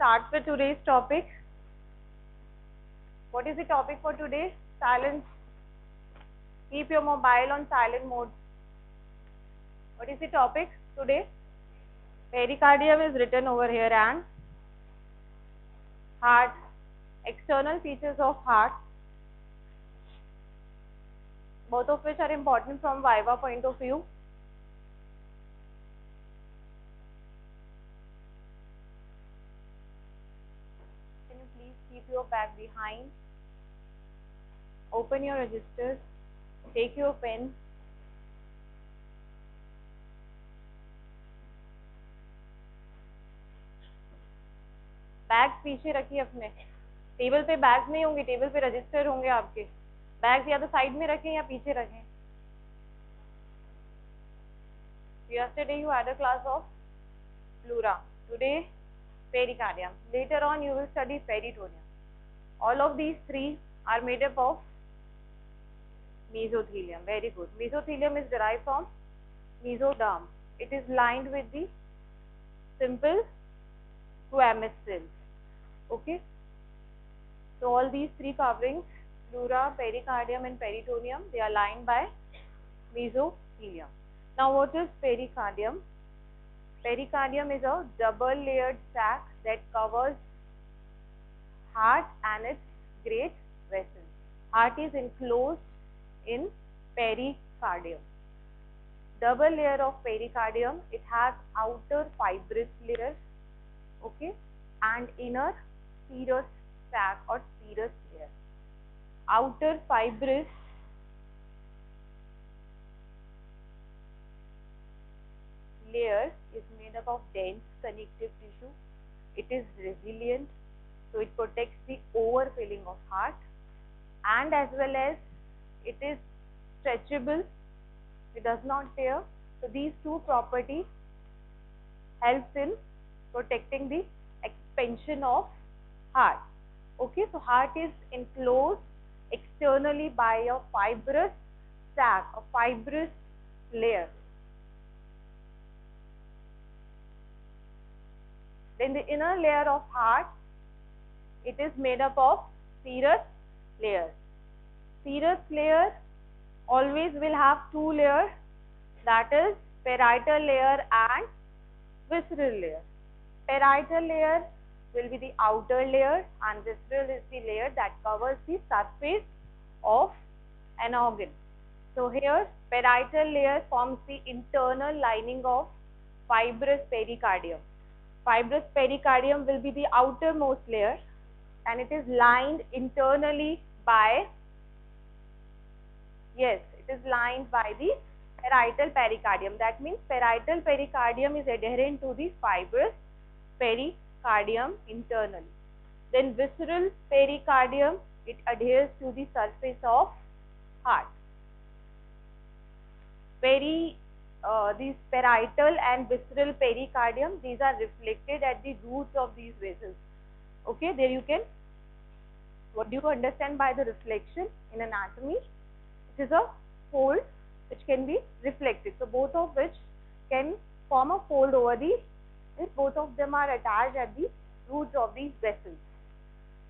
start with today's topic. What is the topic for today? Silence. Keep your mobile on silent mode. What is the topic today? Pericardium is written over here, and heart. External features of heart, both of which are important from Viva point of view. Can you please keep your bag behind? Open your registers. Take your pen. Bag पीछे रखिए अपने. Table पे bag नहीं होंगे, table पे register होंगे आपके. Bag या तो साइड में रखें या पीछे रखें. Yesterday you had a class of pleura. Today pericardium. Later on you will study peritoneum. All of these three are made up of mesothelium. Very good. Mesothelium is derived from mesoderm. It is lined with the simple squamous cells. Okay. So all these three coverings, pleura, pericardium and peritoneum, they are lined by mesothelium. Now what is pericardium? Pericardium is a double layered sac that covers heart and its great vessels. Heart is enclosed in pericardium. Double layer of pericardium, it has outer fibrous layer, okay, and inner serous sac or serous layer. Outer fibrous layer is made up of dense connective tissue. It is resilient, so it protects the overfilling of heart, and as well as it is stretchable, it does not tear. So these two properties helps in protecting the expansion of heart. Okay, so heart is enclosed externally by a fibrous sac, a fibrous layer. Then the inner layer of heart, it is made up of serous layers. Serous layer always will have two layers, that is parietal layer and visceral layer. Parietal layer will be the outer layer and visceral is the layer that covers the surface of an organ. So here parietal layer forms the internal lining of fibrous pericardium. Fibrous pericardium will be the outermost layer and it is lined internally by, yes, it is lined by the parietal pericardium. That means parietal pericardium is adherent to the fibrous pericardium internally. Then visceral pericardium, it adheres to the surface of heart. These parietal and visceral pericardium, these are reflected at the roots of these vessels. Okay, there you can, what do you understand by the reflection in anatomy? It is a fold which can be reflected. So both of which can form a fold over the, both of them are attached at the roots of these vessels.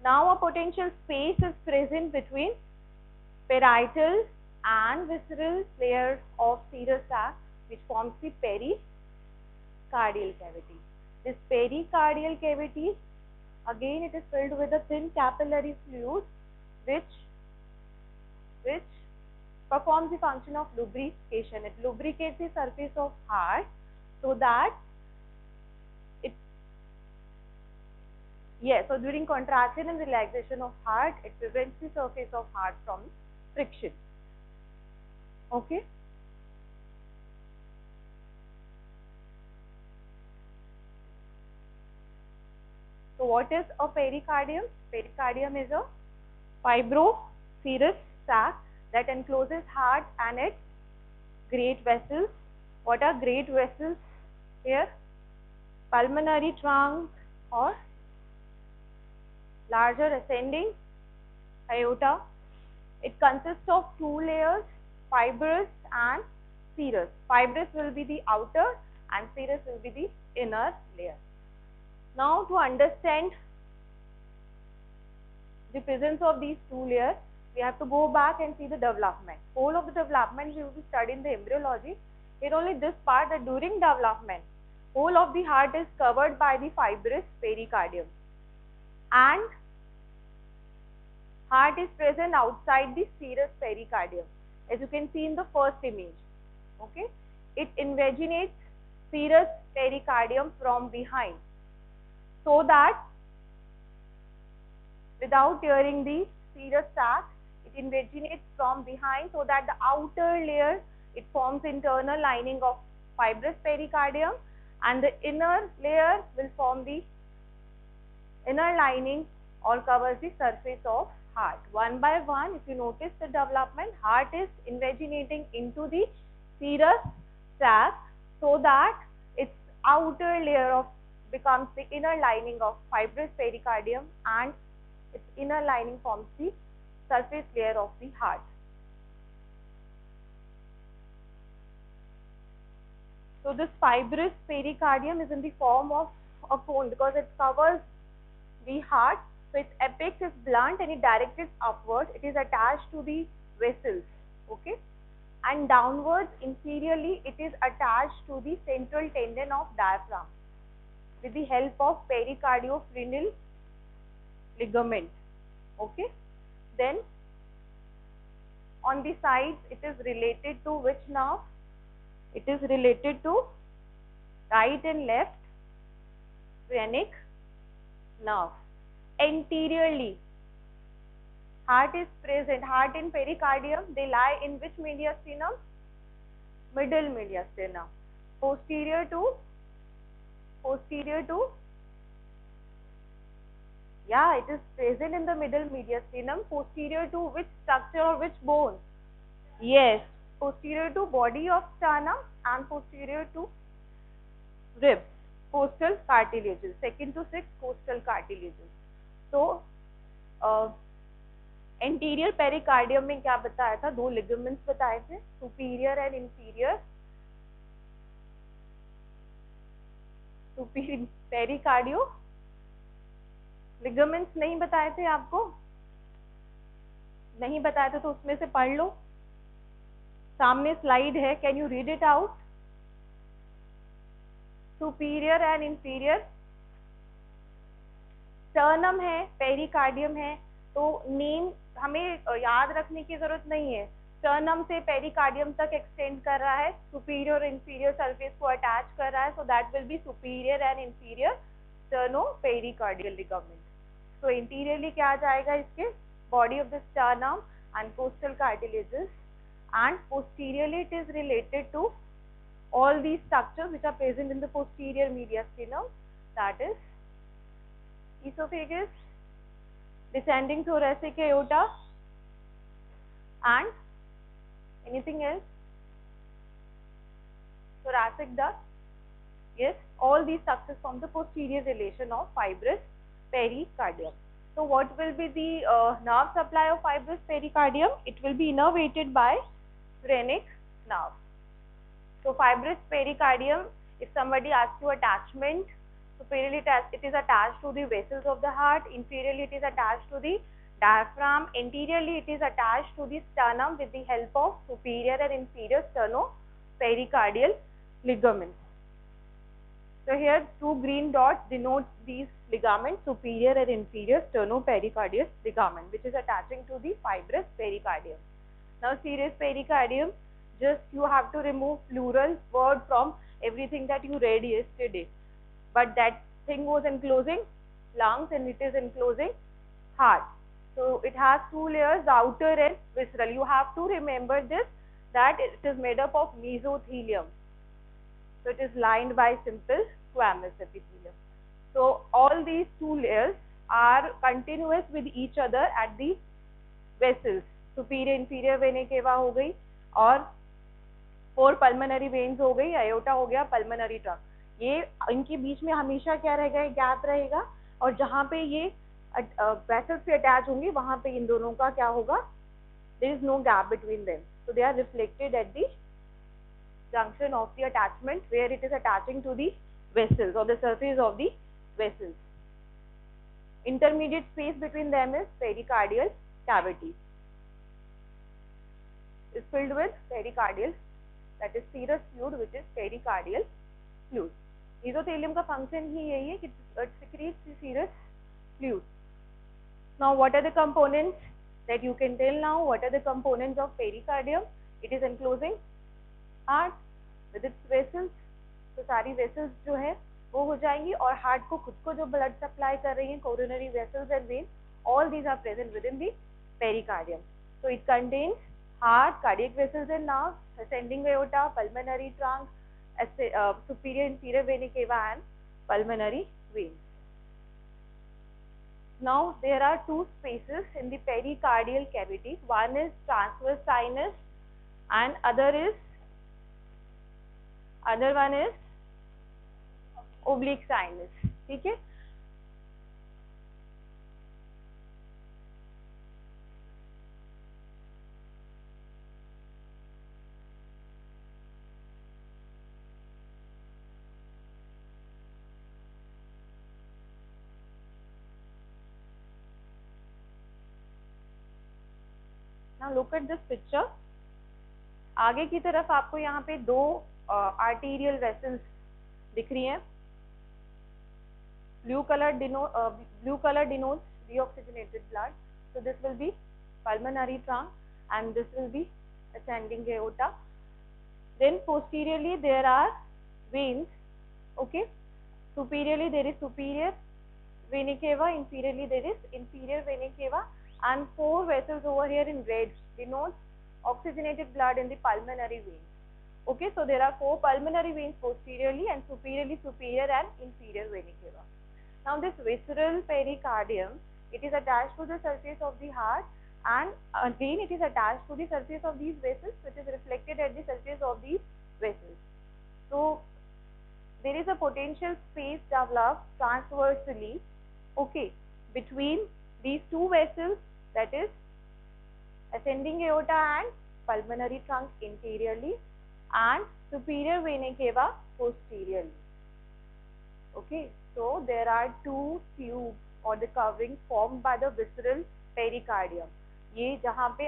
Now a potential space is present between parietal and visceral layer of serous sac, which forms the pericardial cavity. This pericardial cavity, again it is filled with a thin capillary fluid which performs the function of lubrication. It lubricates the surface of heart so that it, yes, so during contraction and relaxation of heart, it prevents the surface of heart from friction. Okay. So what is a pericardium? Pericardium is a fibroserous sac that encloses heart and its great vessels. What are great vessels here? Pulmonary trunk or larger ascending aorta. It consists of two layers, fibrous and serous. Fibrous will be the outer and serous will be the inner layer. Now to understand the presence of these two layers, we have to go back and see the development. Whole of the development we will be studying the embryology. Here only this part, that during development, whole of the heart is covered by the fibrous pericardium, and heart is present outside the serous pericardium, as you can see in the first image. Okay, it invaginates serous pericardium from behind, so that without tearing the serous sac, it invaginates from behind, so that the outer layer, it forms internal lining of fibrous pericardium, and the inner layer will form the inner lining or covers the surface of heart. One by one, if you notice the development, heart is invaginating into the serous sac, so that its outer layer of becomes the inner lining of fibrous pericardium, and its inner lining forms the surface layer of the heart. So this fibrous pericardium is in the form of a cone because it covers the heart. So its apex is blunt and it directs it upward. It is attached to the vessels, okay, and downwards inferiorly it is attached to the central tendon of diaphragm with the help of pericardiofrenal ligament. Okay, then on the sides it is related to which nerve? It is related to right and left phrenic nerve. Anteriorly, heart is present. Heart and pericardium, they lie in which mediastinum? Middle mediastinum. Posterior to, yeah, it is present in the middle mediastinum. Posterior to which structure or which bone? Yes, posterior to body of sternum and posterior to ribs, costal cartilages, 2nd to 6th costal cartilages. तो anterior pericardium में क्या बताया था? दो ligaments बताए थे, superior and inferior. Pericardio ligaments नहीं बताए थे आपको? नहीं बताए थे तो उसमें से पढ़ लो, सामने स्लाइड है, can you read it out? Superior and inferior. Sternum है, पेरिकार्डियम है, तो नेम हमें याद रखने की जरूरत नहीं है. स्टर्नम से पेरिकार्डियम तक एक्सटेंड कर रहा है, सुपीरियर और इंफीरियर सरफेस को अटैच कर रहा है, so that will be superior and inferior sterno pericardial ligament. तो इंटीरियरली क्या आ जाएगा इसके? Body of the sternum and costal cartilages, and posteriorly it is related to all these structures which are present in the posterior mediastinum, that is esophagus, descending thoracic aorta, and anything else? Thoracic duct. Yes, all these structures form the posterior relation of fibrous pericardium. So what will be the nerve supply of fibrous pericardium? It will be innervated by phrenic nerve. So fibrous pericardium, if somebody asks you attachment, superiorly it is attached to the vessels of the heart, inferiorly it is attached to the diaphragm, anteriorly it is attached to the sternum with the help of superior and inferior sternopericardial ligaments. So here two green dots denote these ligaments, superior and inferior sternopericardial ligament, which is attaching to the fibrous pericardium. Now serous pericardium, just you have to remove plural word from everything that you read yesterday. But that thing was enclosing lungs and it is enclosing heart. So it has two layers, the outer and visceral. You have to remember this, that it is made up of mesothelium. So it is lined by simple squamous epithelium. So all these two layers are continuous with each other at the vessels. Superior inferior venae cavae हो गई और 4 pulmonary veins हो गई, iota हो गया, pulmonary trunk. ये इनके बीच में हमेशा क्या रहेगा? गैप रहेगा, और जहाँ पे ये वेसल्स से अटैच होंगे वहाँ पे इन दोनों का क्या होगा? There is no gap between them, so they are reflected at the junction of the attachment where it is attaching to the vessels or the surface of the vessels. Intermediate space between them is pericardial cavity. Is filled with pericardial, that is serous fluid, which is pericardial fluid. Mesothelium का function ही यही है कि it secretes the serous fluid. Now what are the components that you can tell now? What are the components of pericardium? It is enclosing heart with its vessels. तो सारी vessels जो है वो हो जाएंगी और हार्ट को खुद को जो ब्लड सप्लाई कर रही है, coronary vessels and veins, all these are present within the pericardium. So it contains heart, cardiac vessels and nerves, ascending aorta, pulmonary trunk, superior inferior vena cava and pulmonary veins. Now there are two spaces in the pericardial cavity. One is transverse sinus and other one is oblique sinus. ठीक है. Now look at this picture. आगे की तरफ आपको यहाँ पे दो arterial vessels दिख रही हैं. Blue color denotes deoxygenated blood. So this will be pulmonary trunk and this will be ascending aorta. Then posteriorly there are veins. Okay. Superiorly there is superior vena cava. Inferiorly there is inferior vena cava. And four vessels over here in red denotes oxygenated blood in the pulmonary veins. Okay. So there are four pulmonary veins posteriorly and superiorly superior and inferior vena cava. Now this visceral pericardium, it is attached to the surface of the heart and again it is attached to the surface of these vessels, which is reflected at the surface of these vessels. So there is a potential space developed transversely, okay, between these two vessels, that is ascending aorta and pulmonary trunk interiorly and superior vena cava posteriorly. Okay. So there are two tubes or the covering formed by the visceral pericardium. ये जहाँ पे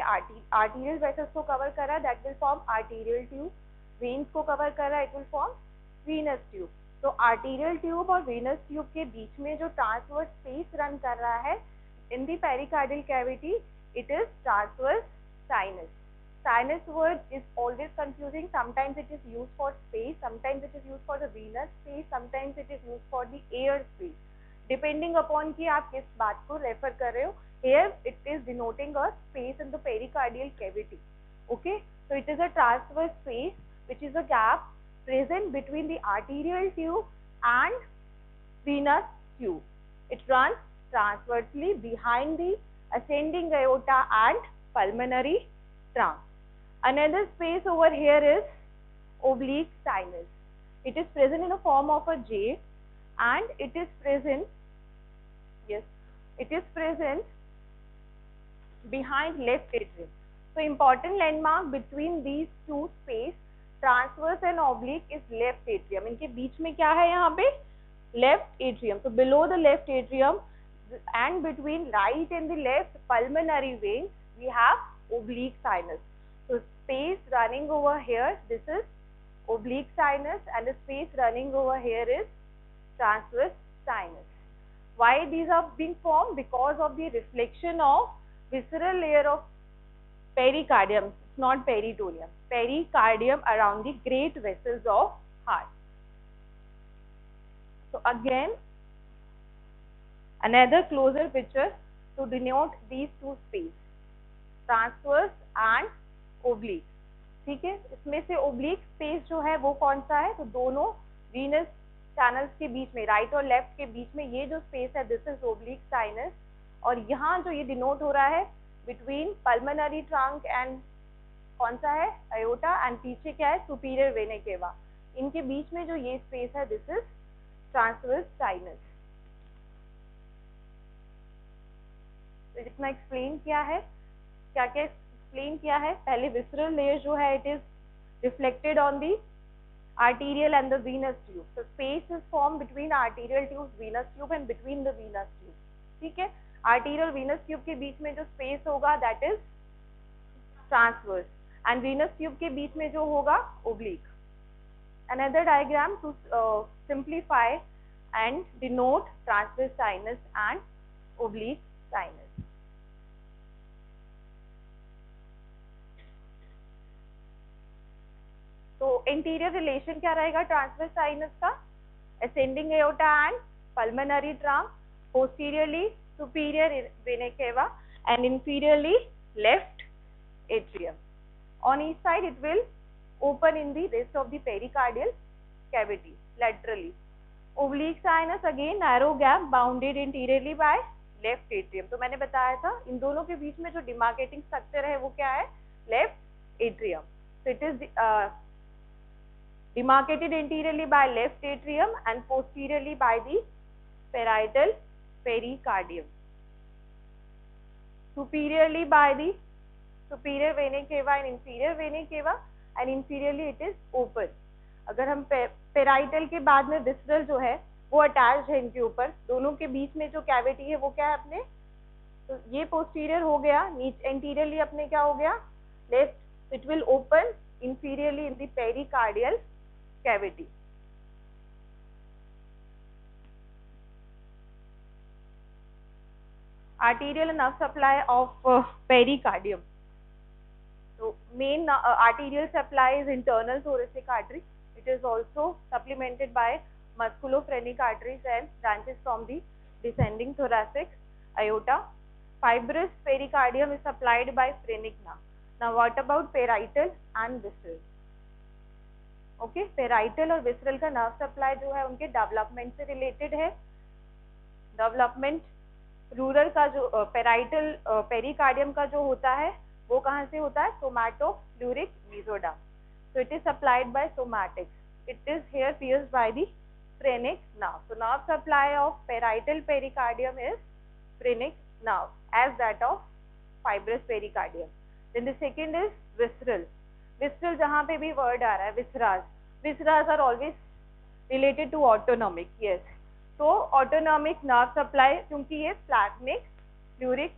arterial vessels को cover कर रहा है, that will form arterial tube. Veins को cover कर रहा है, it will form venous tube. तो arterial tube और venous tube के बीच में जो transverse space run कर रहा है, in the pericardial cavity, it is transverse sinus. Sinus word is always confusing. Sometimes it is used for space, sometimes it is used for the venous space, sometimes it is used for the air space, depending upon कि आप किस बात को refer कर रहे हो. Here it is denoting a space in the pericardial cavity. Okay, so it is a transverse space which is a gap present between the arterial tube and venous tube. It runs transversely behind the ascending aorta and pulmonary trunk. Another space over here is oblique sinus. It is present in the form of a J and it is present, yes, it is present behind left atrium. So important landmark between these two space, transverse and oblique, is left atrium. इनके बीच में क्या है यहाँ पे? Left atrium. So below the left atrium and between right and the left pulmonary veins, we have oblique sinus. So space running over here, this is oblique sinus, and the space running over here is transverse sinus. Why these are being formed? Because of the reflection of visceral layer of pericardium, it's not peritoneum, pericardium around the great vessels of heart. So again, another closer picture to denote these two spaces, transverse and oblique. ठीक है, इसमें से oblique space जो है वो कौन सा है? तो दोनों venous channels के बीच में, right और left के बीच में ये जो space है, this is oblique sinus. और यहाँ जो ये denote हो रहा है between pulmonary trunk and कौन सा है? aorta, and पीछे क्या है? superior vena cava. इनके बीच में जो ये space है, this is transverse sinus. तो जितना एक्सप्लेन किया है, क्या क्या एक्सप्लेन किया है? पहले विसरल लेयर जो है, it is reflected on the arterial and the venous tube. So space is formed between arterial tube, venous tube and between the venous tube. ठीक है, arterial venous tube के बीच में जो space होगा that is transverse and venous tube के बीच में जो होगा oblique. Another diagram to simplify and denote transverse sinus and oblique sinus. तो इंटीरियर रिलेशन क्या रहेगा ट्रांसवर्स साइनस का? Ascending aorta and pulmonary tram, posteriorly superior vena cava and inferiorly left atrium. On each side it will open in the rest of the pericardial cavity laterally. Oblique sinus again narrow gap bounded interiorly by left atrium. तो मैंने बताया था इन दोनों के बीच में जो demarcating structure है वो क्या है? Left atrium. So it is demarcated interiorly by left atrium and posteriorly by the parietal pericardium. Superiorly by the superior vena cava and inferior vena cava and inferiorly it is open. अगर हम parietal के बाद में visceral जो है वो attach है इनके ऊपर, दोनों के बीच में जो कैविटी है वो क्या है अपने, तो ये पोस्टीरियर हो गया, नीचे एंटीरियरली अपने क्या हो गया left, it will open inferiorly in the pericardial cavity. Arterial nerve supply of pericardium. So main arterial supply is internal thoracic artery. It is also supplemented by musculophrenic arteries and branches from the descending thoracic aorta. Fibrous pericardium is supplied by phrenic nerve. Now what about parietal and visceral? Okay, parietal और visceral का nerve supply जो है उनके development से related है. Development rural का जो parietal pericardium का जो होता है वो कहाँ से होता है? Somatofluoric mesoderm. So it is supplied by somatics. It is here pierced by the phrenic nerve. So nerve supply of parietal pericardium is phrenic nerve as that of fibrous pericardium. Then the second is visceral. Visceral जहाँ पे भी word आ रहा है visceras. Visceras are always related to autonomic. Yes. So autonomic nerve supply क्योंकि ये splanchnic fluoric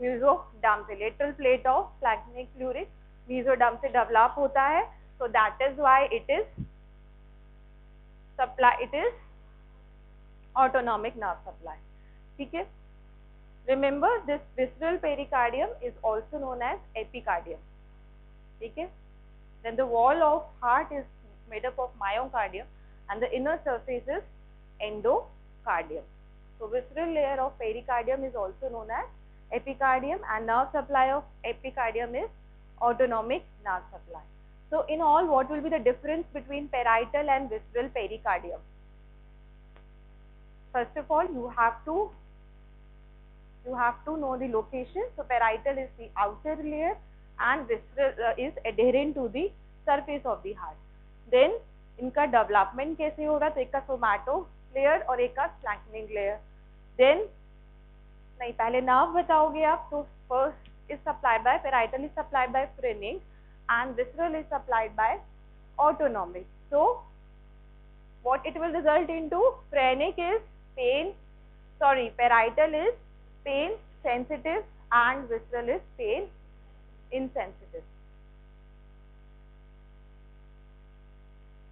mesoderm से lateral plate of splanchnic fluoric mesoderm से develop होता है. So that is why it is supply. It is autonomic nerve supply. ठीक है. Remember this visceral pericardium is also known as epicardium. ठीक है. Then the wall of heart is made up of myocardium and the inner surface is endocardium. So visceral layer of pericardium is also known as epicardium and nerve supply of epicardium is autonomic nerve supply. So in all, what will be the difference between parietal and visceral pericardium? First of all, you have to know the location. So parietal is the outer layer and visceral is adherent to the surface of the heart. Then इनका development कैसे होगा? तो एक का somato layer और एक का splanchnic layer. Then नहीं, पहले nerve बताओगे आप. तो first is supplied by parietal is supplied by phrenic and visceral is supplied by autonomic. So what it will result into? Phrenic is parietal is pain sensitive and visceral is pain insensitive.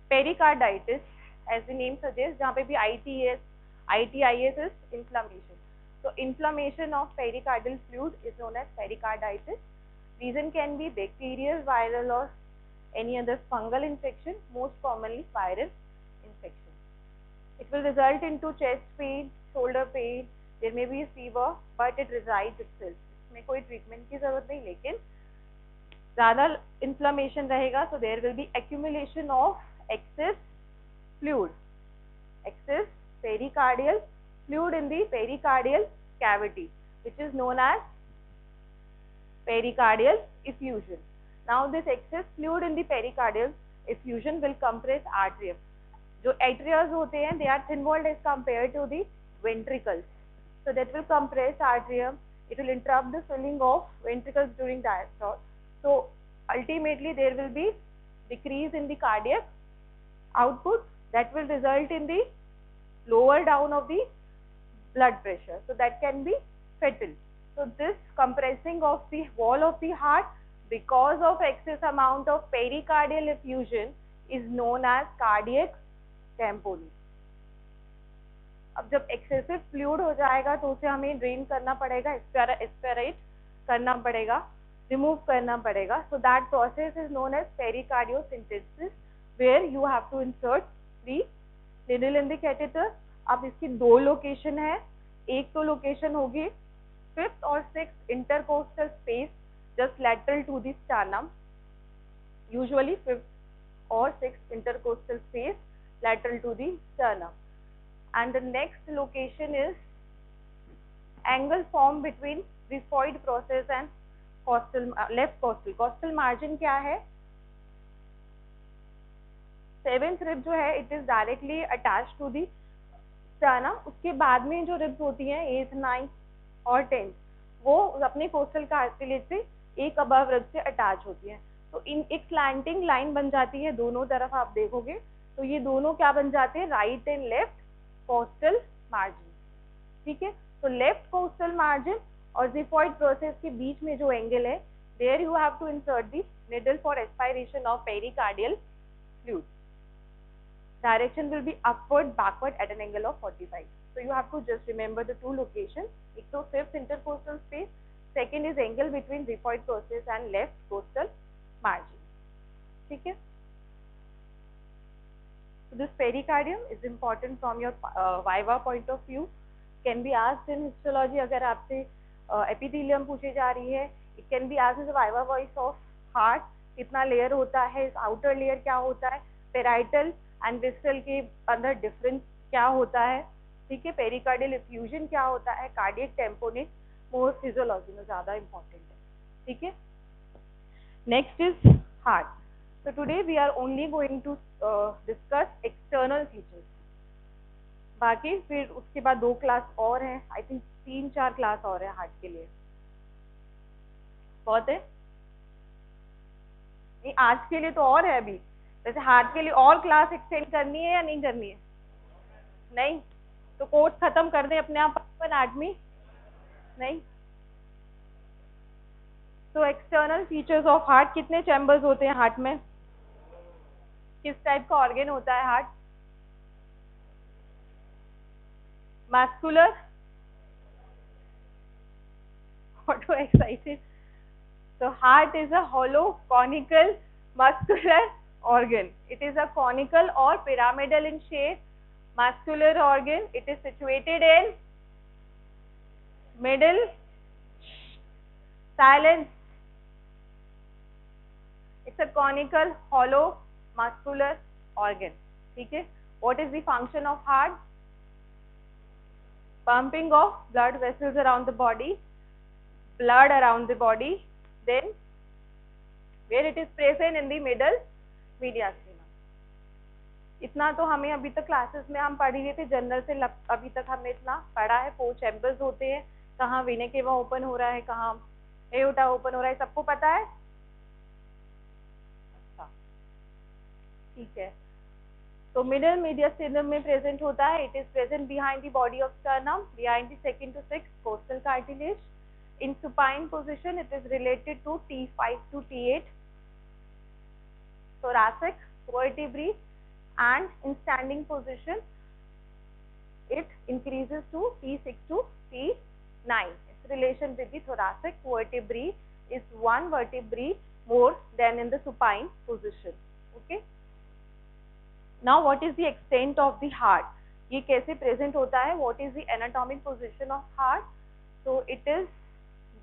Pericarditis, as the name suggests, जहाँ पे भी ITIS is inflammation. So inflammation of pericardial fluid is known as pericarditis. Reason can be bacterial, viral or any other fungal infection, most commonly viral infection. It will result into chest pain, shoulder pain, there may be a fever, but it resides itself. इसमें कोई treatment की जरूरत नहीं, लेकिन ज़्यादा inflammation रहेगा, so there will be accumulation of excess fluid, excess pericardial fluid in the pericardial cavity, which is known as pericardial effusion. Now this excess fluid in the pericardial effusion will compress atrium. जो atrias होते हैं, they are thin walled as compared to the ventricles. So that will compress atrium. It will interrupt the filling of ventricles during diastole. So ultimately there will be decrease in the cardiac output, that will result in the lower down of the blood pressure, so that can be fatal. So this compressing of the wall of the heart because of excess amount of pericardial effusion is known as cardiac tamponade. अब जब excessive fluid हो जाएगा तो उसे हमें drain करना पड़ेगा, aspirate करना पड़ेगा, रिमूव करना पड़ेगा. So that process is known as pericardiocentesis, where you have to insert the needle in the catheter. अब इसकी दो लोकेशन है. एक तो लोकेशन होगी 5th और 6th intercostal space just lateral to the sternum, usually 5th और 6th intercostal space lateral to the sternum. And the next location is angle formed between riphoid process and costal, left costal. Costal margin क्या है? 7th rib जो है it is directly attached to the sternum. उसके बाद में जो ribs होती हैं 8th, 9th और 10th वो अपने कोस्टल कार्टिलेज से एक अबव रिब से अटैच होती हैं. तो इन एक स्लैंटिंग लाइन बन जाती है दोनों तरफ. आप देखोगे तो ये दोनों क्या बन जाते हैं? Right and left costal margin. ठीक है. तो लेफ्ट कोस्टल मार्जिन और जिफॉइड प्रोसेस के बीच में जो एंगल है, there you have to insert the needle for aspiration of pericardial fluid. Direction will be upward backward at an angle of 45. So you have to just remember the two locations. एक तो 5th intercostal space, second is angle between riphoid process and left costal margin. ठीक है. So this pericardium is important from your viva point of view. Can be asked in histology. अगर आपसे epithelium पूछी जा रही है, it can be asked as a viva voice of heart. कितना layer होता है, outer layer क्या होता है, parietal and distal के अंदर difference क्या होता है. ठीक है. पेरिकार्डियल इफ्यूजन क्या होता है, कार्डियक टेम्पोनेट मोर फिजियोलॉजी में ज्यादा इंपॉर्टेंट है. ठीक है. Next is heart. So today we are only going to discuss external features. बाकी फिर उसके बाद 2 क्लास और हैं. आई थिंक 3-4 क्लास और है हार्ट के लिए. बहुत है नहीं, आज के लिए तो और है अभी. वैसे हार्ट के लिए और क्लास एक्सटेंड करनी है या नहीं करनी है? नहीं तो कोर्स खत्म कर दें अपने आप एनाटॉमी? नहीं. तो एक्सटर्नल फीचर्स ऑफ हार्ट. कितने चैम्बर्स होते हैं हार्ट में? किस टाइप का ऑर्गन होता है हार्ट? मस्कुलर. Auto excited. तो heart is a hollow conical muscular organ. It is a conical or pyramidal in shape muscular organ. It is situated in middle. Silence. It's a conical hollow muscular organ. ठीक है. What is the function of heart? Pumping of blood vessels around the body, blood around the body. Then where it is present in the middle mediastinum. इतना तो हमें अभी तक classes में हम पढ़ रहे थे जनरल से. अभी तक हमने इतना पढ़ा है. 4 चैम्बर्स होते हैं. कहाँ वेना केवा ओपन हो रहा है, कहाँ एओर्टा ओपन हो रहा है, सबको पता है. अच्छा ठीक है. तो मिडल मीडियास्टिनम में प्रेजेंट होता है. It is present behind the body of sternum, behind the 2nd to 6th costal cartilage. In supine position, it is related to T5 to T8 thoracic vertebrae, and in standing position, it increases to T6 to T9. Its relation with the thoracic vertebrae is 1 vertebrae more than in the supine position. Okay. Now, what is the extent of the heart? ये कैसे present होता है? What is the anatomic position of heart? So, it is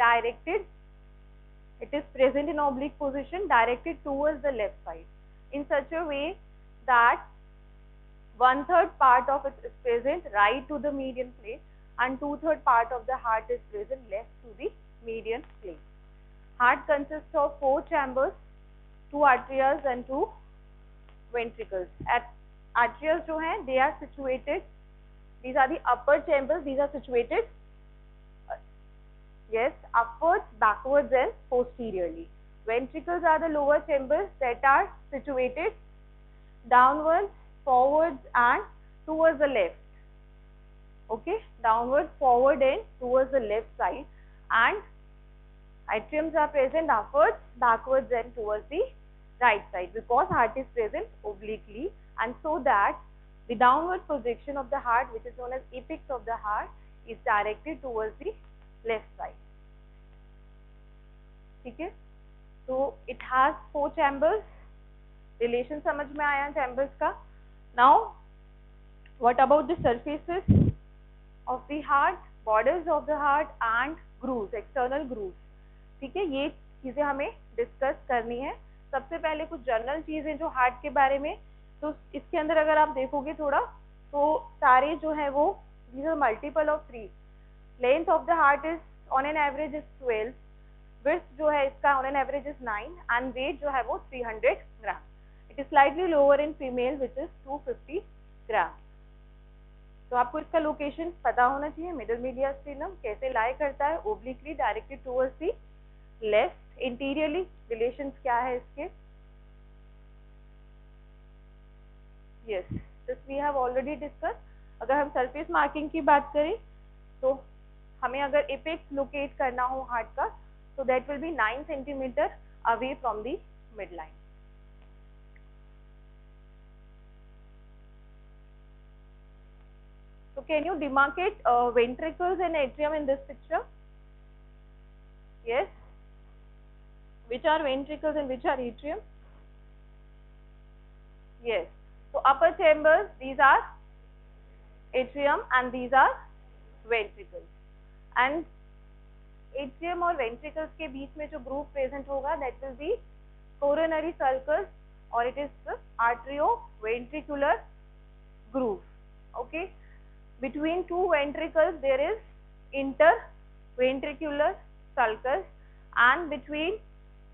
directed, it is present in oblique position, directed towards the left side in such a way that 1/3 part of it is present right to the median plane and 2/3 part of the heart is present left to the median plane. Heart consists of 4 chambers, 2 arteries and 2 ventricles. Arteries जो हैं, they are situated, these are the upper chambers, these are situated yes, upwards, backwards and posteriorly. Ventricles are the lower chambers that are situated downwards, forwards and towards the left. Okay, downwards, forward and towards the left side, and atriums are present upwards, backwards and towards the right side, because heart is present obliquely, and so that the downward projection of the heart, which is known as apex of the heart, is directed towards the left side. ठीक है, so it has 4 chambers. Relation समझ में आया chambers का. Now what about the surfaces of the heart, borders of the heart and grooves, external grooves. ठीक है, ये चीजें हमें डिस्कस करनी है. सबसे पहले कुछ जनरल चीजें जो हार्ट के बारे में, तो इसके अंदर अगर आप देखोगे थोड़ा, तो सारे जो है वो these are multiple of 3. Length of the heart is on an average is 12, width जो है इसका on an average is 9, and weight जो है वो 300 ग्राम. It is slightly lower in female which is 250 ग्राम. तो आपको इसका लोकेशन पता होना चाहिए. मिडल मीडिया स्टेनम कैसे लाई करता है, obliquely directed towards the left. Anteriorly relations क्या है इसके, yes, this we have already discuss. अगर हम सरफेस मार्किंग की बात करें, तो हमें अगर एपेक्स लोकेट करना हो हार्ट का, तो that will be 9 centimetre away from the mid line. So can you demarcate ventricles and atrium in this picture? Yes. Which are ventricles and which are atrium? Yes. So upper chambers, these are atrium and these are ventricles. And atrium और ventricles के बीच में जो groove present होगा, that will be coronary sulcus, or it is the arterioventricular groove. Okay. Between two ventricles there is interventricular sulcus, and between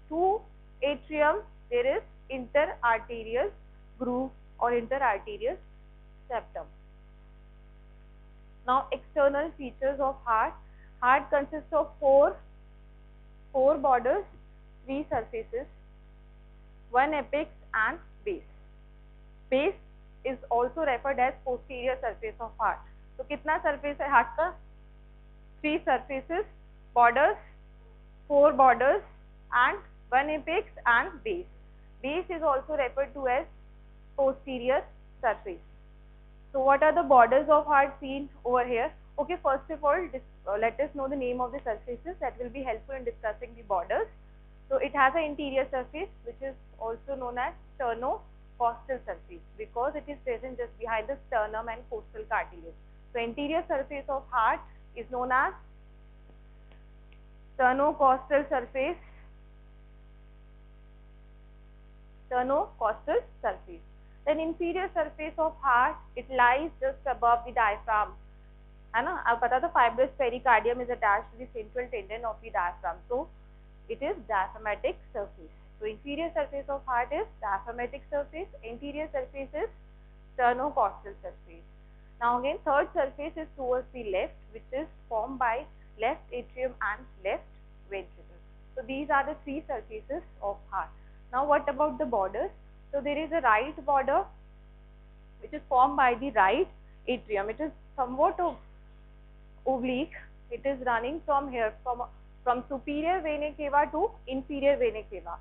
two atrium there is interarterial groove or interarterial septum. Now external features of heart. Heart consists of four borders, 3 surfaces, 1 apex and base. Base is also referred as posterior surface of heart. तो कितना surface है heart का, 3 surfaces, borders, 4 borders and 1 apex and base. Base is also referred to as posterior surface. So what are the borders of heart seen over here? Okay, first of all, let us know the name of the surfaces. That will be helpful in discussing the borders. So it has an interior surface which is also known as sternocostal surface, because it is present just behind the sternum and costal cartilage. So interior surface of heart is known as sternocostal surface. Sternocostal surface. Then inferior surface of heart, it lies just above the diaphragm. है ना, अब पता था fibrous pericardium is attached to the central tendon of the diaphragm, so it is diaphragmatic surface. So inferior surface of heart is diaphragmatic surface, interior surface is sternocostal surface. Now again, third surface is towards the left, which is formed by left atrium and left ventricle. So these are the 3 surfaces of heart. Now what about the borders? So there is a right border which is formed by the right atrium. It is somewhat oblique. It is running from here, from superior vena cava to inferior vena cava.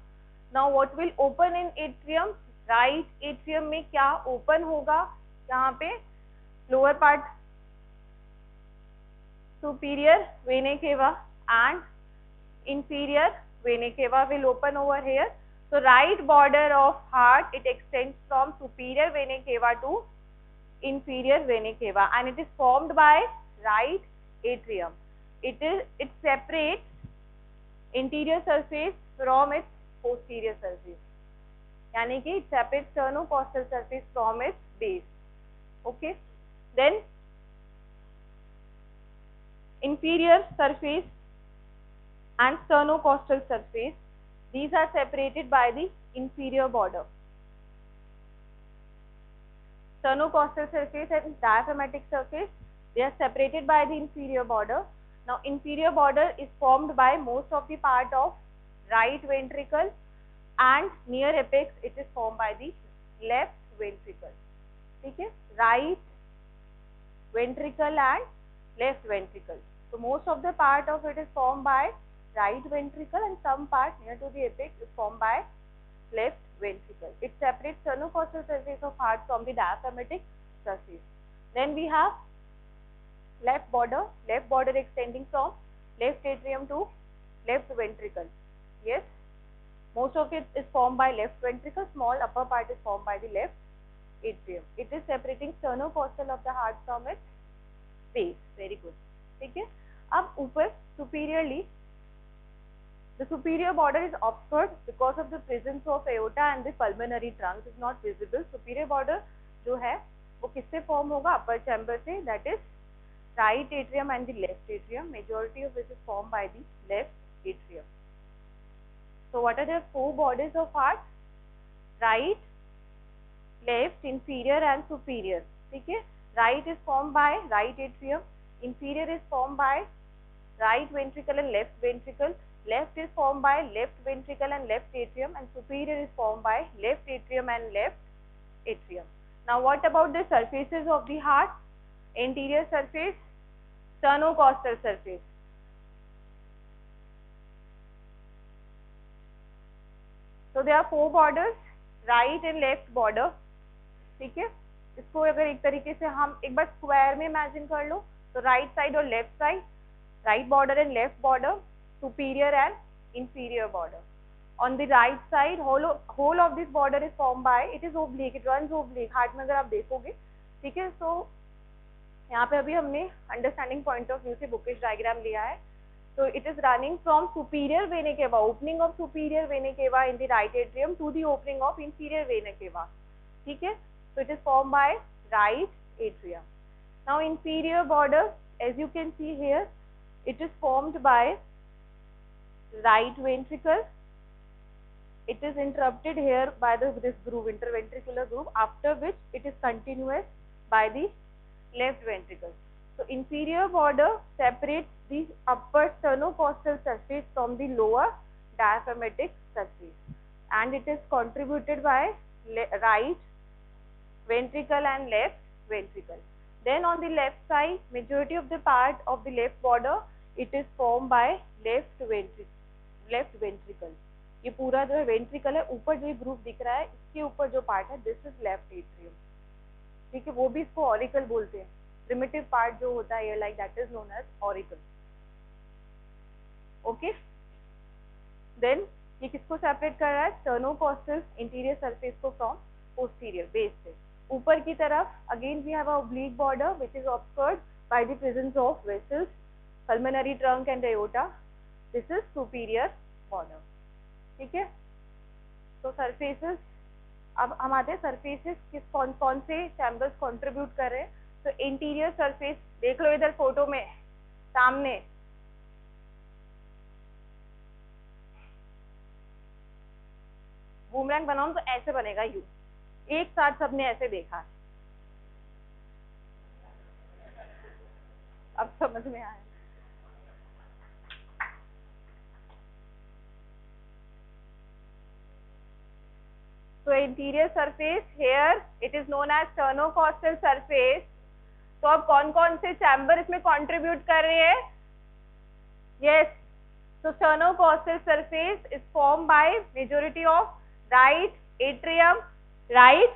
Now what will open in atrium? Right atrium में क्या open होगा? यहाँ पे lower part superior vena cava and inferior vena cava will open over here. So right border of heart, it extends from superior vena cava to inferior vena cava, and it is formed by right atrium. It separates interior surface from its posterior surface, यानी कि it separates sternocostal surface from its base. Okay. Then inferior surface and sternocostal surface, these are separated by the inferior border. Sternocostal surface and diaphragmatic surface, they are separated by the inferior border. Now inferior border is formed by most of the part of right ventricle, and near apex it is formed by the left ventricle. ठीक है, right ventricle and left ventricle. So most of the part of it is formed by right ventricle and some part near to the apex is formed by left ventricle. It separates sternocostal surface of heart from the diaphragmatic surface. Then we have left border extending from left atrium to left ventricle. Yes, most of it is formed by left ventricle, small upper part is formed by the left atrium. It is separating sternocostal of the heart from its base. Very good. ठीक है, अब ऊपर superiorly, the superior border is obscured because of the presence of aorta and the pulmonary trunk is not visible. Superior border जो है वो किससे form होगा? Upper chamber से, that is right atrium and the left atrium, majority of which is formed by the left atrium. So what are the four borders of heart? Right, left, inferior and superior. ठीक है, right is formed by right atrium, inferior is formed by right ventricle and left ventricle, left is formed by left ventricle and left atrium, and superior is formed by left atrium and left atrium. Now what about the surfaces of the heart? Anterior surface, sternocostal surface. So there are four borders, right and left border. ठीक है, इसको अगर एक तरीके से हम एक bar square में इमेजिन कर लो तो राइट साइड और left side, right border and left border, superior and inferior border. On the right side, whole of this border is formed by, it is oblique, it runs oblique. Heart में अगर आप देखोगे, ठीक है, तो यहाँ पे अभी हमने अंडरस्टैंडिंग पॉइंट ऑफ व्यू से बुकिश डायग्राम लिया है. So it is running from superior vena cava, opening of superior vena cava in the right atrium to the opening of inferior vena cava. ठीक है, so it is formed by right atrium. Now inferior border, as you can see here, it is formed by right ventricle. It is interrupted here by this groove, interventricular groove, after which it is continuous by the left ventricle. So inferior border separates the upper sternocostal surface from the lower diaphragmatic surface, and it is contributed by right ventricle and left ventricle. Then on the left side, majority of the part of the left border, it is formed by left ventricle. ये पूरा जो है ventricle है, ऊपर जो groove दिख रहा है इसके ऊपर जो पार्ट है, दिस इज लेफ्ट एट्रियम. ठीक है, वो भी इसको ऑरिकल बोलते हैं. प्रिमिटिव पार्ट जो होता है like that is known as auricle. Okay, then ये किसको सेपरेट कर रहा है? स्टर्नोकॉस्टल इंटीरियर सरफेस को फ्रॉम पोस्टीरियर बेस से. ऊपर की तरफ again we have a oblique border which is obscured by the presence of vessels, pulmonary trunk and aorta. This is superior border. ठीक है, तो सरफेसेस, अब हम आते हैं सरफेसेस किस कौन से चैम्बर्स कंट्रीब्यूट कर रहे हैं. तो इंटीरियर सरफेस देख लो इधर फोटो में सामने, बूमरैंग बनाऊं तो ऐसे बनेगा यू. एक साथ सबने ऐसे देखा, अब समझ में आया. So interior surface here it is known as sternocostal surface. तो अब कौन कौन से चैम्बर इसमें कंट्रीब्यूट कर रहे हैं? Yes, so sternocostal surface is formed by majority of right atrium, right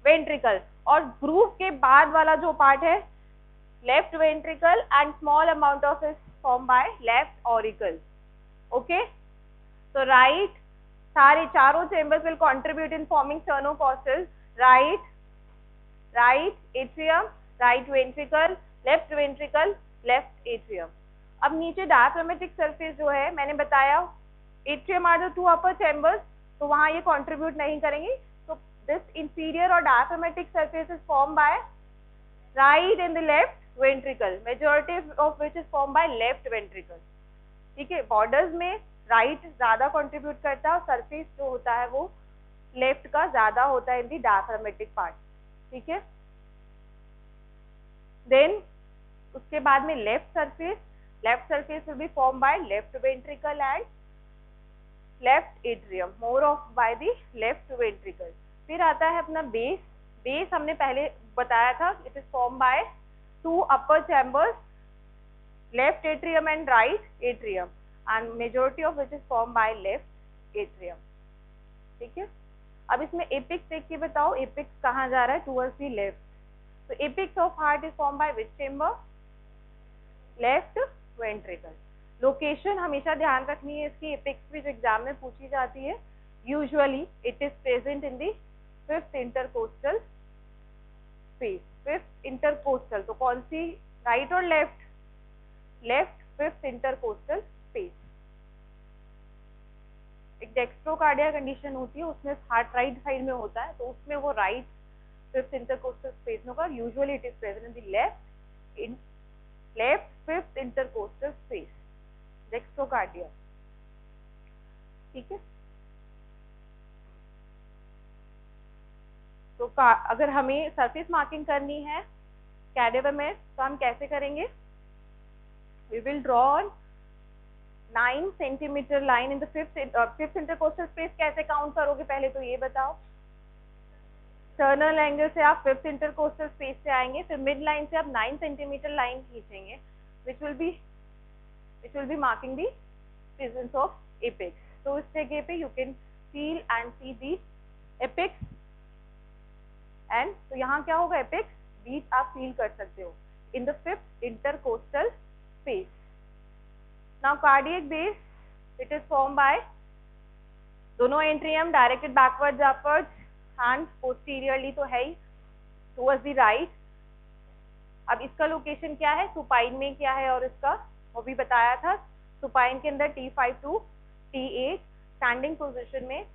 ventricle, और ग्रूव के बाद वाला जो पार्ट है left ventricle and small amount of is formed by left auricle. Okay, so right, सारे चारों chambers will contribute in forming sternocostal, right atrium, right ventricle, left ventricle, left atrium. अब नीचे डायफ्रामेटिक सरफेस जो है मैंने बताया, atrium are the two upper chambers, तो वहां ये कंट्रीब्यूट नहीं करेंगी. तो दिस इंफीरियर और diaphragmatic surface is form by right and the left ventricle, majority of which is form by left ventricle. ठीक है, बॉर्डर्स में राइट ज्यादा कंट्रीब्यूट करता है और सरफेस जो होता है वो लेफ्ट का ज्यादा होता है इन दी डायफ्रामेटिक पार्ट. ठीक है, देन उसके बाद में left surface will be form by left ventricle and left atrium, more of by the left ventricle. फिर आता है अपना बेस, बेस हमने पहले बताया था, it is form bye 2 upper chambers, left atrium and right atrium, and majority of which is form by left atrium. ठीक है, अब इसमें एपिक्स देख के बताओ, एपिक्स कहाँ जा रहा है, टूवर्ड्स द लेफ्ट। तो apex of heart is form by which chamber, left ventricle. Location हमेशा ध्यान रखनी है इसकी, एपिक्स भी जो एग्जाम में पूछी जाती है, usually it is present in the 5th intercostal space. 5th intercostal, तो कौन सी, राइट और left, left 5th intercostal space. एक डेक्स्ट्रोकार्डिया कंडीशन होती है, उसमें हार्ट राइट साइड में होता है, तो उसमें वो राइट 5th इंटरकोस्टल स्पेस में होगा। Usually it is present in the left 5th intercostal space, dextrocardia. ठीक है, तो अगर हमें सरफेस मार्किंग करनी है कैडेवर में, तो हम कैसे करेंगे, we will draw 9 centimetre line in the 5th intercostal space. कैसे काउंट करोगे पहले तो ये बताओ। टर्नल एंगल से आप 5th इंटरकोस्टल स्पेस से आएंगे, फिर मिड लाइन से आप 9 सेंटीमीटर लाइन खींचेंगे, which will be marking the presence of apex. तो इस जगह पे you can feel and see the apex, and तो यहाँ क्या होगा, apex बीच आप फील कर सकते हो in the 5th intercostal space. Now cardiac base, it is formed by दोनों atrium directed backwards upwards and posteriorly तो है ही टुवर्ड्स द राइट। अब इसका लोकेशन क्या है, सुपाइन में क्या है, और इसका वो भी बताया था, सुपाइन के अंदर T5 to T8, standing position में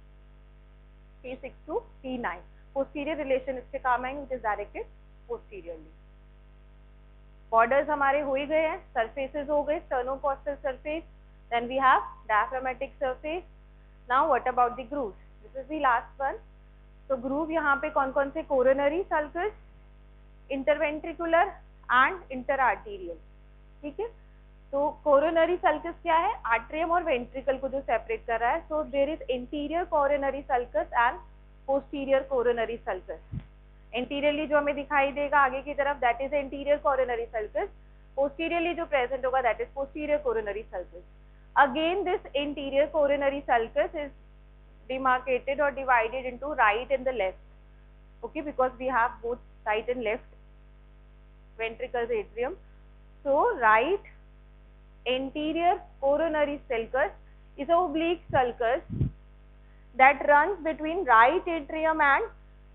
T6 to T9। Posterior relation इसके काम आएंगे, which is directed posteriorly. Borders हमारे हो ही गए हैं, सरफेसेस हो गए, sternocostal surface, then we have diaphragmatic surface. Now what about the grooves, this is the last one. तो ग्रूव यहाँ पे कौन कौन से, coronary sulcus, interventricular and inter arterial. ठीक है, तो कोरोनरी सल्कस क्या है, आर्ट्रियम और वेंट्रिकल को जो सेपरेट कर रहा है। So there is anterior coronary sulcus and posterior coronary sulcus. Anteriorly जो हमें दिखाई देगा आगे की तरफ, that is anterior coronary sulcus. Posteriorly जो प्रेजेंट होगा, that is posterior coronary sulcus. Again this anterior coronary sulcus is demarcated or divided into right and the left, okay, because we have both right and left ventricles atrium. So right anterior coronary sulcus is a oblique sulcus that runs between right atrium and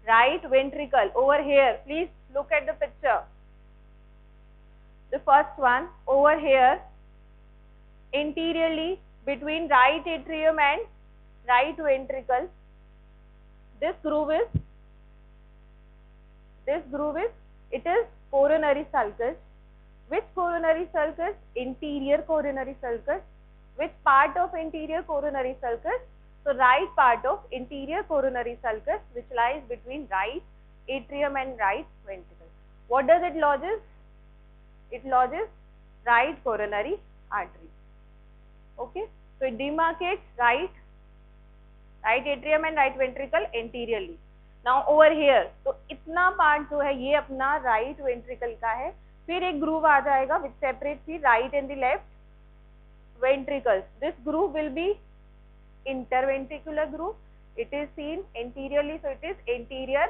right ventricle. Over here, please look at the picture, the first one over here, anteriorly between right atrium and right ventricle, this groove is it is coronary sulcus. Which coronary sulcus? Interior coronary sulcus. Which part of interior coronary sulcus? So right part of interior coronary sulcus, which lies between right atrium and right ventricle. What does it lodges? It lodges right coronary artery. Okay, so it demarcates right atrium and right ventricle anteriorly. Now over here, तो इतना part जो है ये अपना right ventricle का है। फिर एक ग्रूव आ जाएगा विच separate the right and the left ventricles. This groove will be interventricular groove. It is seen anteriorly, so it is anterior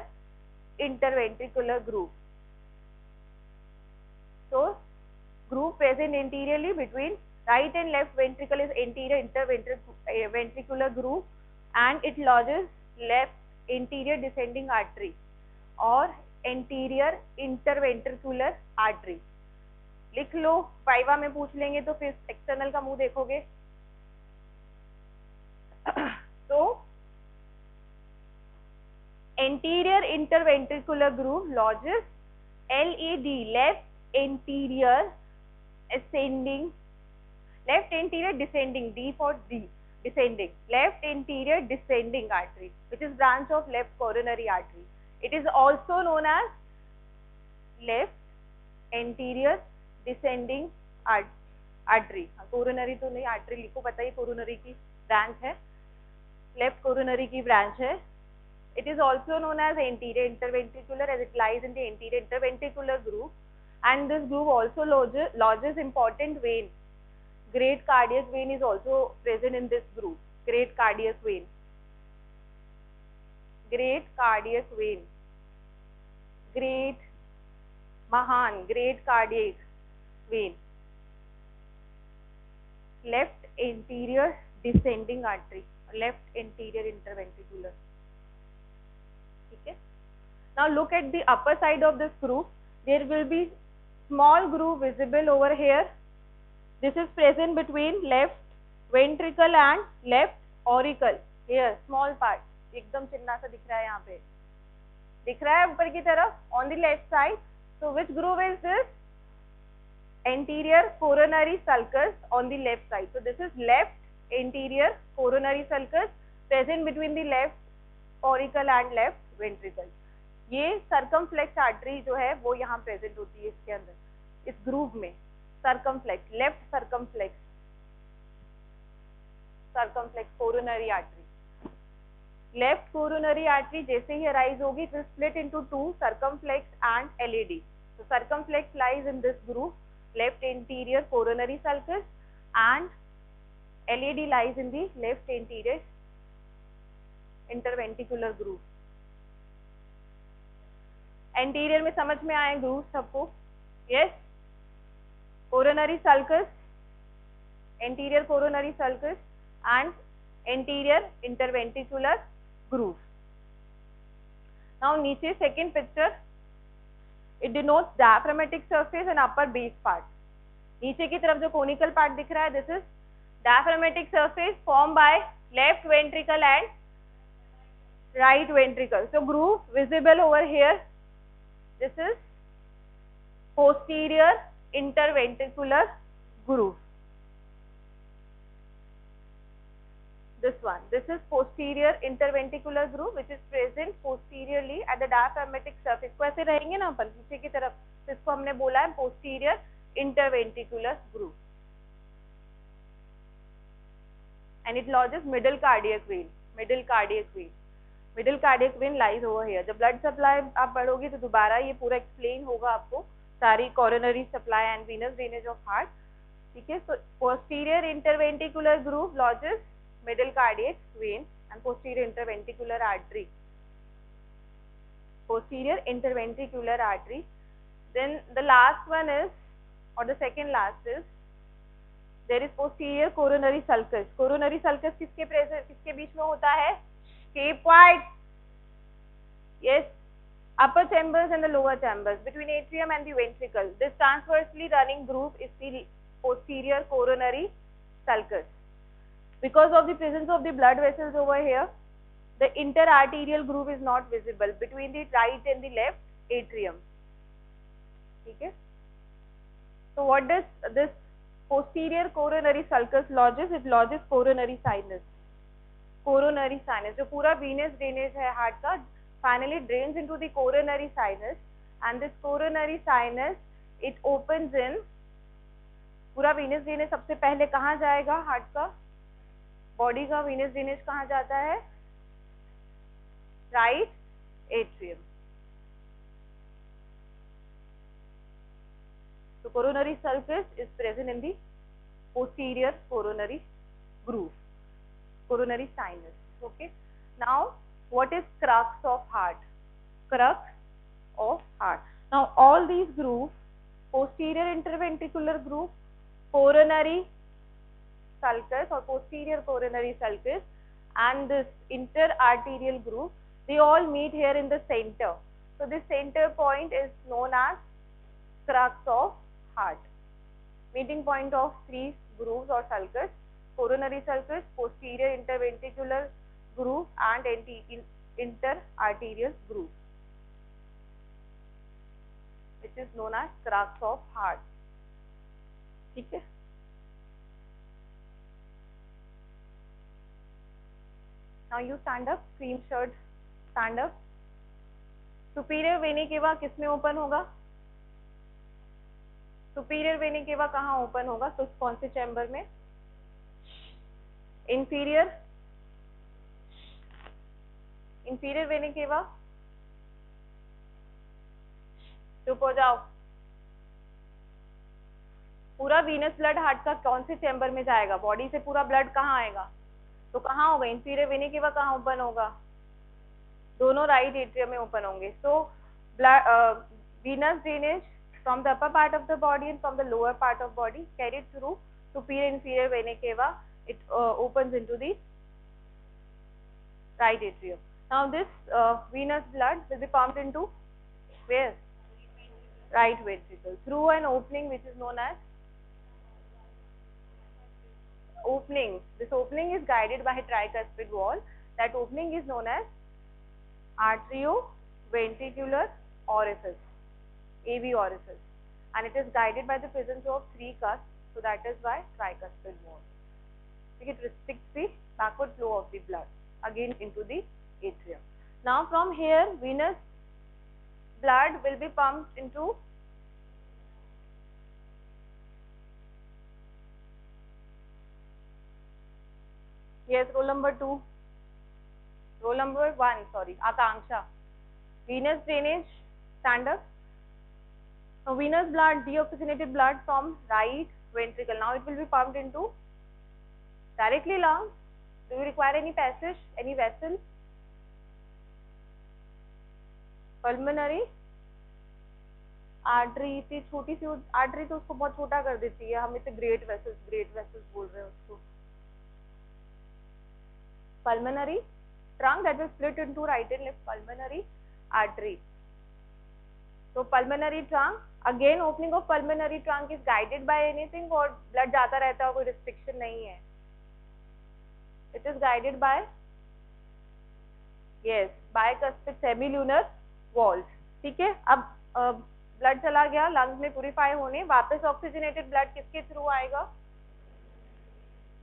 interventricular groove. So groove present anteriorly between right and left ventricle is anterior interventricular groove, and it lodges left anterior descending artery or anterior interventricular artery. लिख लो, viva में पूछ लेंगे तो फिर external का मुंह देखोगे। तो anterior interventricular groove lodges LAD, left anterior ascending, left anterior descending, D for D, descending, left anterior descending artery, which is branch of left coronary artery. It is also known as left anterior descending artery. Coronary तो नहीं, artery लिखो, पता ही coronary की branch है, left coronary की branch है। It is also known as anterior interventricular as it lies in the anterior interventricular groove, and this groove also lodges important vein. Great cardiac vein is also present in this groove. Great cardiac vein. Great cardiac vein. Great Mahan, great cardiac vein. Left anterior descending artery, left anterior interventricular. Okay. Now look at the upper side of this groove. There will be small groove visible over here. This is present between left ventricle and left auricle. Here, small part. एकदम चिन्ना सा दिख रहा है यहाँ पे. दिख रहा है ऊपर की तरफ on the left side. So which groove is this? Anterior coronary sulcus on the left side. So this is left anterior coronary sulcus present between the left auricle and left ventricle. ये circumflex artery जो है वो यहाँ present होती है इसके अंदर, इस groove में. Circumflex, left circumflex coronary artery. Left coronary artery जैसे ही arise होगी, it will split into two, circumflex and LAD. So circumflex lies in this groove, left anterior coronary sulcus, and LAD lies in the left anterior interventricular groove. Anterior में समझ में आए groove सबको? Yes. Coronary sulcus, anterior coronary sulcus and anterior interventricular groove. Now नीचे second picture, it denotes diaphragmatic surface and upper base part. नीचे की तरफ जो conical part दिख रहा है, this is diaphragmatic surface formed by left ventricle and right ventricle. So groove visible over here. This is posterior interventricular groove. This one. This is posterior interventricular groove which is present posteriorly at the diaphragmatic surface. को ऐसे रहेंगे ना अपन पीछे की तरफ, इसको हमने बोला है posterior interventricular groove. And it lodges middle cardiac vein. Middle cardiac vein. Middle cardiac vein lies over here. जब blood supply आप पढ़ोगे तो दोबारा ये पूरा explain होगा आपको सारी coronary supply and venous drainage of heart. ठीक है. So posterior interventricular groove lodges middle cardiac vein and posterior interventricular artery. Posterior interventricular artery. Then the last one is, or the second last is, there is posterior coronary sulcus. Coronary sulcus किसके बीच में होता है? Keep quiet. Yes. Upper chambers and the lower chambers between atrium and the ventricle. This transversely running groove is the posterior coronary sulcus. Because of the presence of the blood vessels over here, the interarterial groove is not visible between the right and the left atrium. Okay. So what does this posterior coronary sulcus lodges? It lodges coronary sinus. Coronary sinus, जो पूरा venous drainage है heart का, finally drains into the coronary sinus, and this coronary sinus it opens in, पूरा venous drainage सबसे पहले कहाँ जाएगा heart का? Body का venous drainage कहाँ जाता है? Right atrium. So coronary sulcus is present in the posterior coronary groove, coronary sinus. Okay. Now what is crux of heart? Crux of heart. Now all these grooves, posterior interventricular groove, coronary sulcus or posterior coronary sulcus, and this interarterial groove, they all meet here in the center. So this center point is known as crux of heart. Meeting point of three grooves or sulcus: coronary sulcus, posterior interventricular groove, and interarterial groove, which is known as crux of heart. ठीक है. Now you stand up, cream shirt, stand up. Superior vena cava किसमें open होगा? Superior vena cava कहाँ open होगा? तो कौन से chamber में? Inferior इंफीरियर वेना केवा, चुप हो जाओ। पूरा वीनस ब्लड हार्ट का कौन से चैम्बर में जाएगा? बॉडी से पूरा ब्लड कहाँ आएगा? तो कहाँ होगा? इंफीरियर वेना केवा कहाँ ओपन होगा? दोनों राइट एट्रियम में ओपन होंगे। सो venous drainage from the upper part of the body and from the lower part of body carried through superior inferior vena cava. It opens into the right atrium. Now this venous blood will be pumped into where? Right ventricle through an opening which is known as opening. This opening is guided by a tricuspid wall. That opening is known as arterioventricular orifice, AV orifice, and it is guided by the presence of 3 cusps, so that is why tricuspid wall. It restricts the backward flow of the blood again into the atrium. Now from here venous blood will be pumped into roll number 2, roll number 1, sorry, Akanksha. Venous drainage, stand up. Now venous blood, deoxygenated blood from right ventricle. Now it will be pumped into directly lungs. Do you require any passage, any vessel? Pulmonary artery, इतनी छोटी सी artery तो उसको बहुत छोटा कर देती है, हम इसे ग्रेट वेसल्स बोल रहे हैं उसको. Pulmonary trunk that will split into right and left pulmonary artery. So pulmonary trunk, again opening of pulmonary trunk is guided by anything और blood जाता रहता है, कोई restriction नहीं है. It is guided by bicuspid semilunar walls. ठीक है. अब ब्लड चला गया लंग्स में प्यूरिफाई होने, वापस ऑक्सीजनेटेड ब्लड किसके थ्रू आएगा?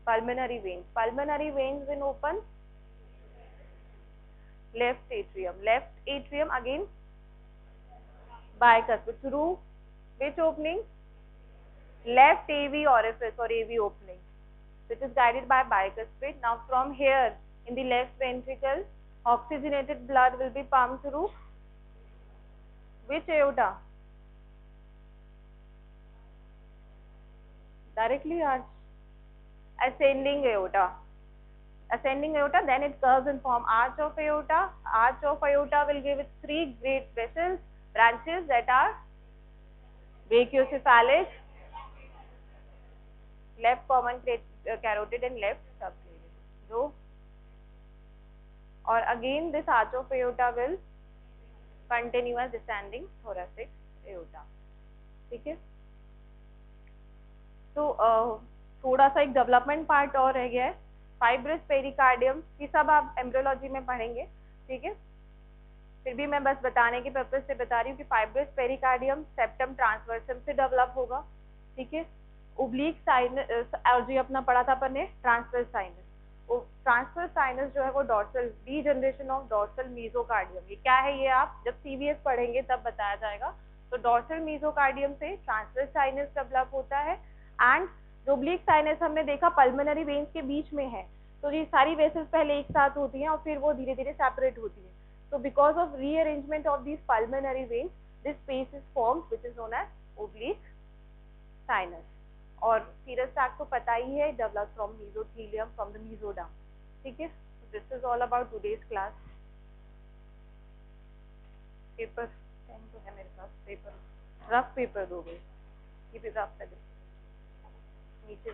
Pulmonary veins. Pulmonary veins will open left atrium again bicuspid through which opening? Left AV orifice or AV opening, which is guided by bicuspid. Now from here in the left ventricle oxygenated blood will be pumped through which aorta? Directly arch, ascending aorta, then it curves and form arch of aorta. Arch of aorta will give it 3 great vessels, branches that are brachiocephalic, left common carotid and left subclavian. So, or again this arch of aorta will continue as descending thoracic aorta. ठीक है. तो थोड़ा सा एक development part और रह गया है, फाइब्रस पेरिकार्डियम की सब आप एम्ब्रियोलॉजी में पढ़ेंगे. ठीक है. फिर भी मैं बस बताने के पर्पज से बता रही हूँ कि फाइब्रस पेरिकार्डियम सेप्टम ट्रांसवर्सम से डेवलप होगा. ठीक है. ओब्लिक साइनस और जो अपना पढ़ा था अपन ने ट्रांसवर्स साइनस, वो ट्रांसवर्स साइनस जो है वो डॉर्सल डीजनरेशन ऑफ डॉर्सल मीजोकार्डियम. ये क्या है? ये आप जब सीवीएस पढ़ेंगे तब बताया जाएगा. तो डॉर्सल मीजोकार्डियम से ट्रांसवर्स साइनस डेवलप होता है. एंड जो ओब्लिक साइनस हमने देखा पल्मोनरी वेन्स के बीच में है, तो ये सारी वेसल्स पहले एक साथ होती हैं और फिर वो धीरे धीरे सेपरेट होती है. So because of rearrangement of these pulmonary veins, this space is formed which is known as oblique sinus. और serous sac तो पता ही है, develops from mesothelium, from the mesoderm. ठीक है. So this is all about today's class. Paper pen तो है मेरे पास, paper rough paper दोगे, ये भी रफ है नीचे